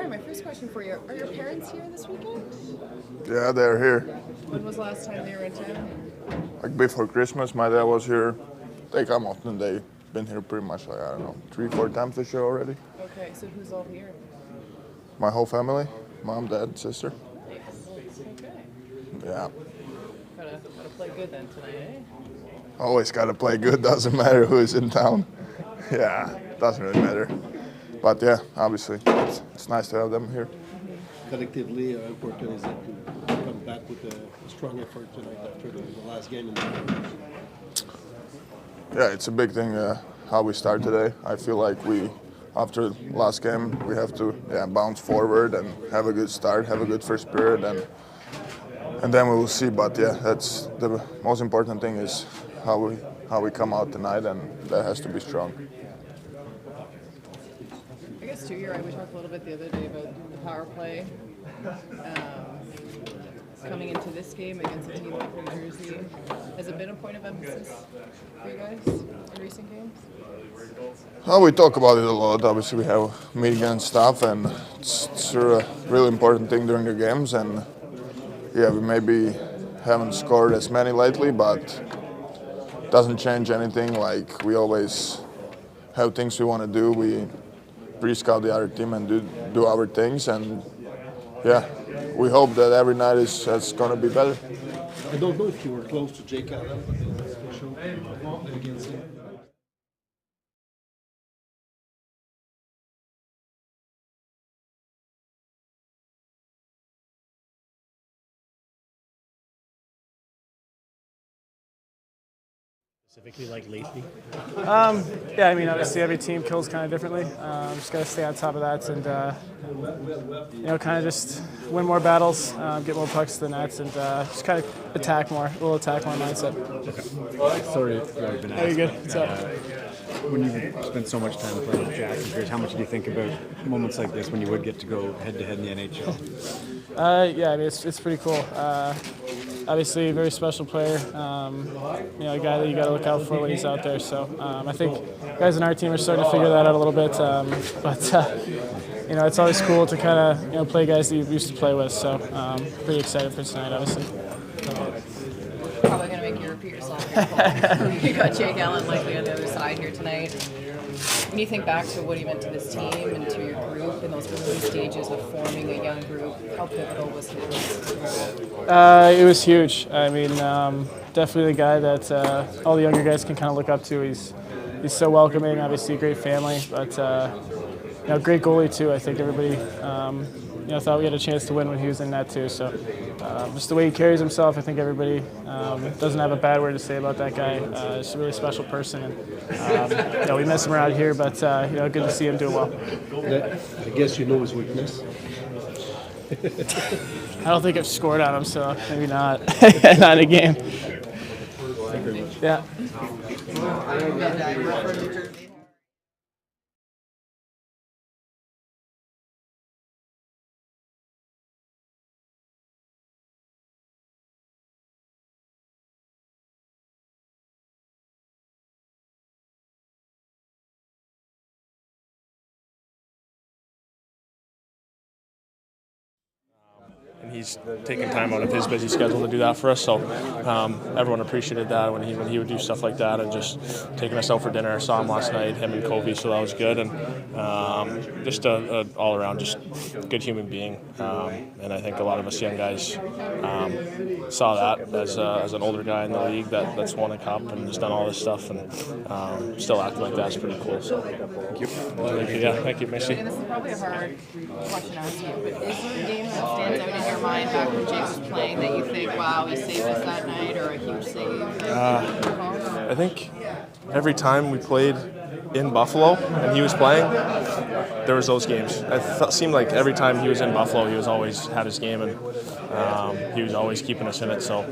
right, my first question for you. Are your parents here this weekend? Yeah, they're here. When was the last time they were in town? Like before Christmas, my dad was here. They come often. They've been here pretty much, like, I don't know, 3-4 times this year already. Okay, so who's all here? My whole family, mom, dad, sister. Nice. Okay. Yeah. Gotta play good then tonight, eh? Always got to play good. Doesn't matter who's in town. Yeah, doesn't really matter. But yeah, obviously, it's nice to have them here. Collectively, how important is it to come back with a strong effort tonight after the last game? Yeah, it's a big thing how we start today. I feel like after last game, we have to bounce forward and have a good start, have a good first period, and then we will see. But yeah, that's the most important thing is how we come out tonight, and that has to be strong. I guess too, you're right. We talked a little bit the other day about the power play. Coming into this game against a team like New Jersey, has it been a point of emphasis for you guys in recent games? Well, we talk about it a lot. Obviously, we have meeting and stuff, and it's a really important thing during the games. And yeah, we maybe haven't scored as many lately, but it doesn't change anything. Like, we always have things we want to do. We pre-scout the other team and do our things, and yeah, we hope that every night is going to be better. I don't know if you were close to Jake Allen, but it's special against him. Specifically, like lately? Yeah, I mean, obviously every team kills kind of differently. Just got to stay on top of that and, kind of just win more battles, get more pucks to the nets, and just kind of attack more, a little attack more mindset. Okay. Sorry if I've been asked. Are you good? What's up? When you spent so much time playing with Jack and Chris, how much do you think about moments like this when you would get to go head-to-head in the NHL? Yeah, I mean, it's pretty cool. Obviously, a very special player. A guy that you got to look out for when he's out there. So I think guys in our team are starting to figure that out a little bit. It's always cool to kind of play guys that you used to play with. So pretty excited for tonight, obviously. Probably going to make you repeat yourself here. You got Jake Allen likely on the other side here tonight. When you think back to what he meant to this team and to your group in those early stages of forming a young group, how pivotal was he? It was huge. I mean, definitely the guy that all the younger guys can kind of look up to. He's so welcoming. Obviously, a great family, but great goalie too. I think everybody thought we had a chance to win when he was in net too. So just the way he carries himself, I think everybody doesn't have a bad word to say about that guy. He's a really special person, and we miss him around here, but good to see him doing well. I guess you know his weakness. I don't think I've scored on him, so maybe not. Not in a game. Yeah. And he's taking time out of his busy schedule to do that for us. So everyone appreciated that when he would do stuff like that, and just taking us out for dinner. I saw him last night, him and Caufield, so that was good. And just a all around just good human being. And I think a lot of us young guys saw that as an older guy in the league that's won a cup and has done all this stuff, and still acting like that's pretty cool. So thank you. Thank you, Missy. And this is probably a hard question to ask you, but is there a game that stands out in your mind back when Jake was playing that you think, wow, he saved us that night, or a huge save? I think every time we played in Buffalo and he was playing, there was those games. It seemed like every time he was in Buffalo, he was always had his game, and he was always keeping us in it. So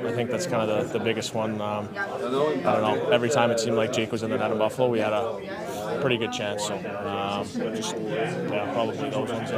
I think that's kind of the biggest one. I don't know. Every time it seemed like Jake was in the net in Buffalo, we had a pretty good chance. So probably those ones.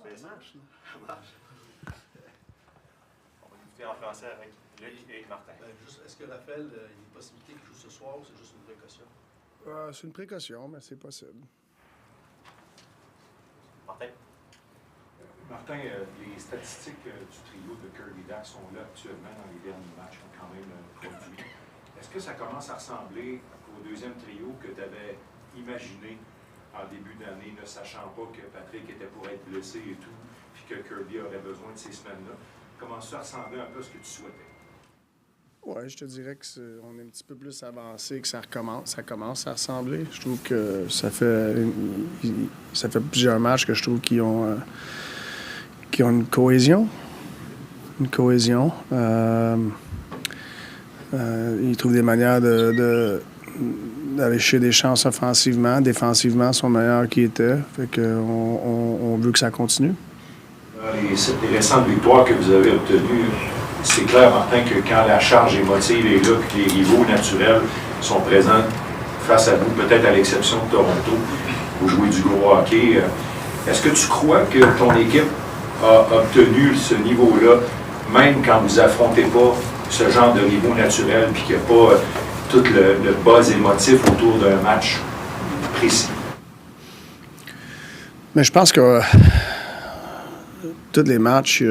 Ça marche. On va écouter en français avec Luc et Martin. Est-ce que Raphaël, il y a une possibilité qu'il joue ce soir ou c'est juste une précaution? C'est une précaution, mais c'est possible. Martin? Martin, les statistiques du trio de Kirby Dack sont là actuellement dans les derniers matchs, ont quand même produit. Est-ce que ça commence à ressembler au deuxième trio que tu avais imaginé en début d'année, ne sachant pas que Patrick était pour être blessé et tout, puis que Kirby aurait besoin de ces semaines-là? Commence-tu à ressembler un peu à ce que tu souhaitais? Oui, je te dirais qu'on est un petit peu plus avancé, que ça commence à ressembler. Je trouve que ça fait plusieurs matchs que je trouve qu'ils ont une cohésion. Ils trouvent des manières d'aller chercher des chances offensivement. Défensivement, ils sont meilleurs qu'ils étaient. Fait qu'on veut que ça continue. Les récentes victoires que vous avez obtenues, c'est clair, Martin, que quand la charge émotive est là, que les rivaux naturels sont présents face à vous, peut-être à l'exception de Toronto, vous jouez du gros hockey. Est-ce que tu crois que ton équipe a obtenu ce niveau-là, même quand vous affrontez pas ce genre de rivaux naturels, puis qu'il n'y a pas tout le buzz émotif autour d'un match précis? Mais je pense que tous les matchs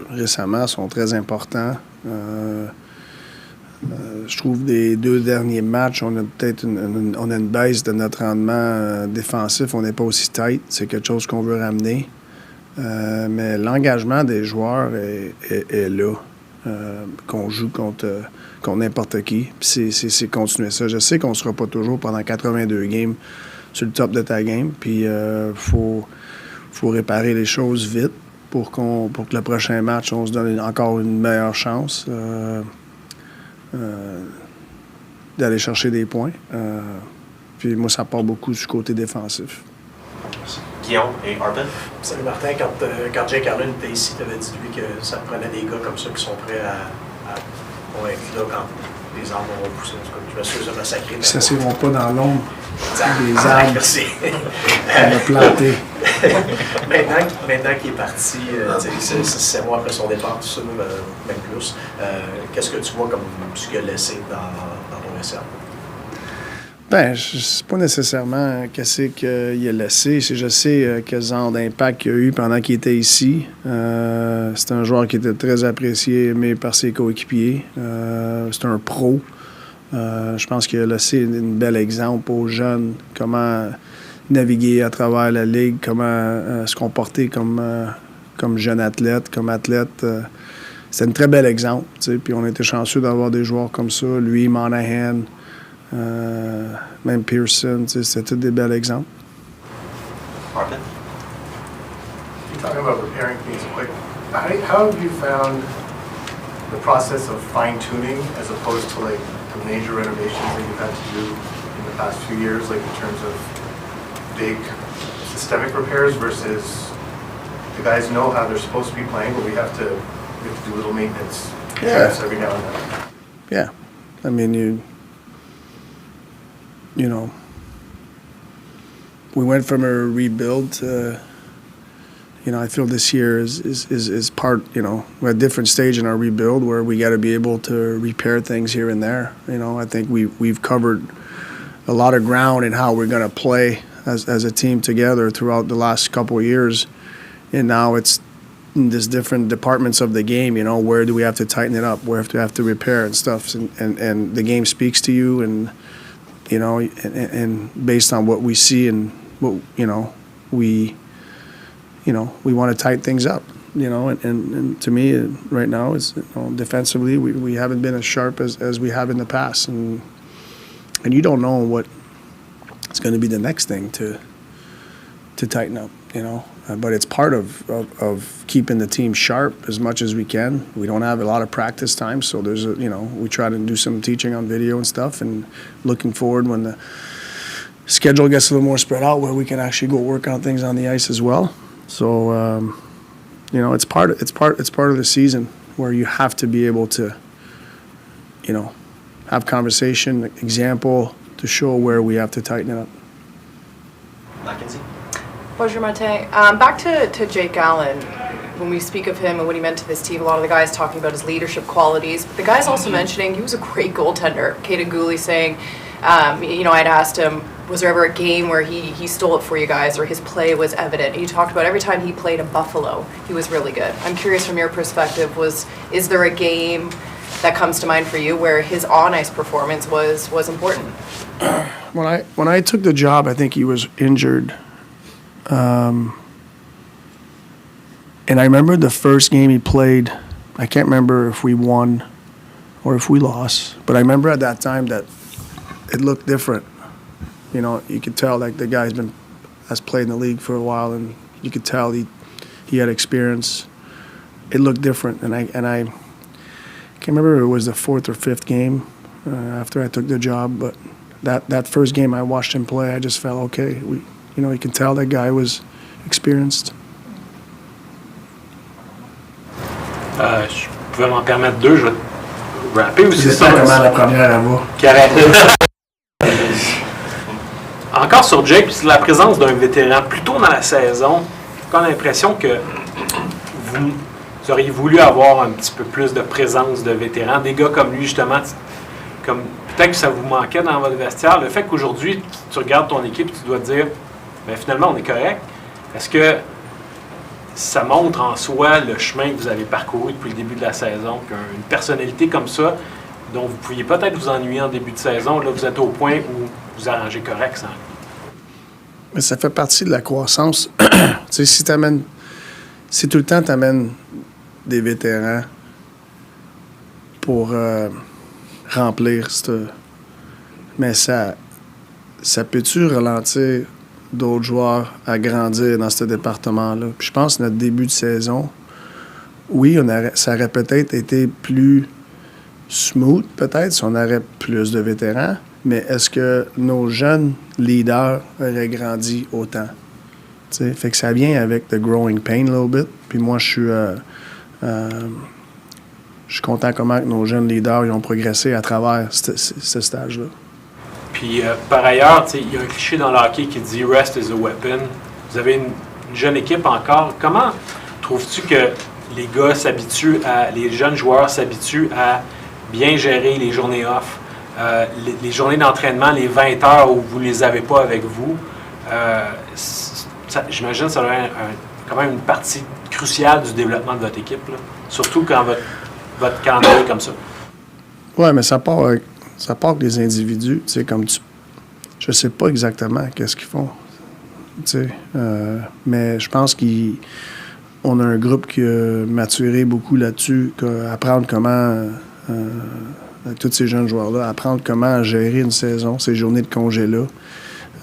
récemment sont très importants. Je trouve des 2 derniers matchs, on a peut-être une baisse de notre rendement défensif. On n'est pas aussi tight. C'est quelque chose qu'on veut ramener. Mais l'engagement des joueurs est là. Qu'on joue contre n'importe qui. Puis c'est continuer ça. Je sais qu'on ne sera pas toujours pendant 82 games sur le top de ta game. Puis faut réparer les choses vite pour que le prochain match, on se donne encore une meilleure chance d'aller chercher des points. Puis moi, ça part beaucoup du côté défensif. Guillaume et Arpin? Salut Martin, quand Jake Allen était ici, tu avais dit lui que ça prenait des gars comme ça qui sont prêts à être là quand les arbres vont pousser. En tout cas, je me suis de massacrer. Ils ne s'assureront pas dans l'ombre des Ah, arbres merci. qu'on a plantés. Maintenant qu'il est parti, 7 mois après son départ, tout ça, même plus, qu'est-ce que tu vois comme ce qu'il a laissé dans ton essai? Ben, je ne sais pas nécessairement qu'est-ce qu'il a laissé. Je sais quel genre d'impact il a eu pendant qu'il était ici. C'est un joueur qui était très apprécié, aimé par ses coéquipiers. C'est un pro. Je pense qu'il a laissé un bel exemple aux jeunes, comment naviguer à travers la ligue, comment se comporter comme jeune athlète, comme athlète. C'est un très bel exemple. Puis on était chanceux d'avoir des joueurs comme ça. Lui, Monahan, même Pearson, c'était tous des bels exemples. Arpin? You're talking about repairing things quick. How have you found the process of fine-tuning as opposed to like the major renovations that you've had to do in the past few years, like in terms of big systemic repairs versus the guys know how they're supposed to be playing, but we have to do little maintenance every now and then. Yeah. I mean, you know, we went from a rebuild to, I feel this year is part, we're at a different stage in our rebuild where we got to be able to repair things here and there. I think we've covered a lot of ground in how we're going to play as a team together throughout the last couple of years. And now it's in these different departments of the game, where do we have to tighten it up, where do we have to repair and stuff. And the game speaks to you and, and based on what we see and what, we want to tighten things up, and to me right now is defensively we haven't been as sharp as we have in the past, and you don't know what it's going to be the next thing to tighten up, but it's part of keeping the team sharp as much as we can. We don't have a lot of practice time, so there's we try to do some teaching on video and stuff, and looking forward when the schedule gets a little more spread out where we can actually go work on things on the ice as well. So it's part of the season where you have to be able to have conversation, example to show where we have to tighten it up. Mackenzie? Bonjour, Martin. Back to Jake Allen. When we speak of him and what he meant to this team, a lot of the guys talking about his leadership qualities. But the guys also mentioning he was a great goaltender. Kaiden Guhle saying, I'd asked him, was there ever a game where he stole it for you guys or his play was evident? He talked about every time he played in Buffalo, he was really good. I'm curious from your perspective, is there a game that comes to mind for you where his on-ice performance was important? When I took the job, I think he was injured. And I remember the first game he played, I can't remember if we won or if we lost, but I remember at that time that it looked different. You could tell like the guy has played in the league for a while, and you could tell he had experience. It looked different, and I can't remember if it was the fourth or fifth game after I took the job, but that first game I watched him play, I just felt okay. You can tell that guy was experienced. Je pouvais m'en permettre deux, je vais te rapper aussi. C'est ça comment la première elle va. Correct. Encore sur Jake, puis la présence d'un vétéran plus tôt dans la saison, j'ai l'impression que vous auriez voulu avoir un petit peu plus de présence de vétérans, des gars comme lui justement, comme peut-être que ça vous manquait dans votre vestiaire. Le fait qu'aujourd'hui tu regardes ton équipe, tu dois te dire, bien, finalement on est correct. Est-ce que ça montre en soi le chemin que vous avez parcouru depuis le début de la saison, qu'une personnalité comme ça, dont vous pouviez peut-être vous ennuyer en début de saison, là vous êtes au point où vous arrangez correct sans lui? Mais ça fait partie de la croissance. Tu sais, si tout le temps tu amènes des vétérans pour remplir mais ça peut-tu ralentir d'autres joueurs à grandir dans ce département-là? Puis je pense que notre début de saison, oui, ça aurait peut-être été plus smooth, peut-être, si on avait plus de vétérans, mais est-ce que nos jeunes leaders auraient grandi autant? T'sais, fait que ça vient avec the growing pain a little bit. Puis moi, je suis content comment nos jeunes leaders ils ont progressé à travers ce stage-là. Puis par ailleurs, il y a un cliché dans le hockey qui dit « Rest is a weapon ». Vous avez une jeune équipe encore. Comment trouves-tu que les jeunes joueurs s'habituent à bien gérer les journées off, les journées d'entraînement, les 20 heures où vous ne les avez pas avec vous? J'imagine que ça doit être quand même une partie cruciale du développement de votre équipe, là. Surtout quand votre calendrier est comme ça. Oui, mais ça part avec les individus. Je sais pas exactement qu'est-ce qu'ils font. Mais je pense qu'on a un groupe qui a maturé beaucoup là-dessus, apprendre comment, tous ces jeunes joueurs-là, apprendre comment gérer une saison, ces journées de congé-là.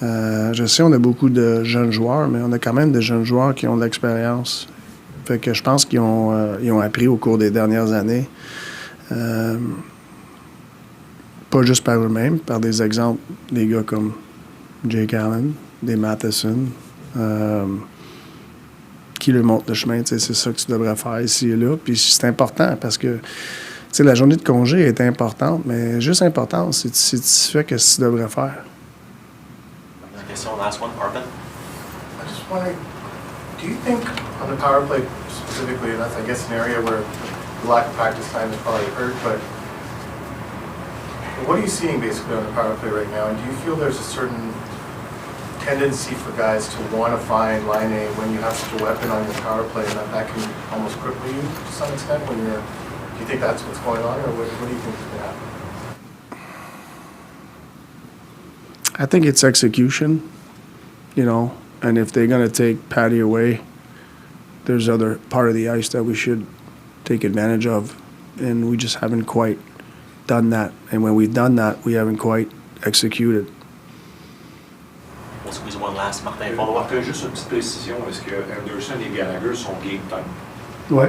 Je sais, on a beaucoup de jeunes joueurs, mais on a quand même des jeunes joueurs qui ont de l'expérience. Fait que je pense qu'ils ont appris au cours des dernières années. Pas juste par eux-mêmes, par des exemples, des gars comme Jake Allen, des Matheson, qui leur montrent le chemin. C'est ça que tu devrais faire ici et là. Puis c'est important parce que la journée de congé est importante, mais juste importante si tu fais ce que tu devrais faire. Question, last one, Arvin. I just wondering, do you think on the power play specifically, and that's I guess an area where the lack of practice time is probably hurt, but what are you seeing basically on the power play right now? And do you feel there's a certain tendency for guys to want to find line A when you have such a weapon on your power play, and that can almost cripple you to some extent when do you think that's what's going on, or what do you think is going to happen? I think it's execution, and if they're going to take Patty away, there's other part of the ice that we should take advantage of, and we just haven't quite done that. And when we've done that, we haven't quite executed. We'll squeeze one last, Martin, follow-up. Juste une petite précision, est-ce que Anderson et Gallagher sont game time? Ouais.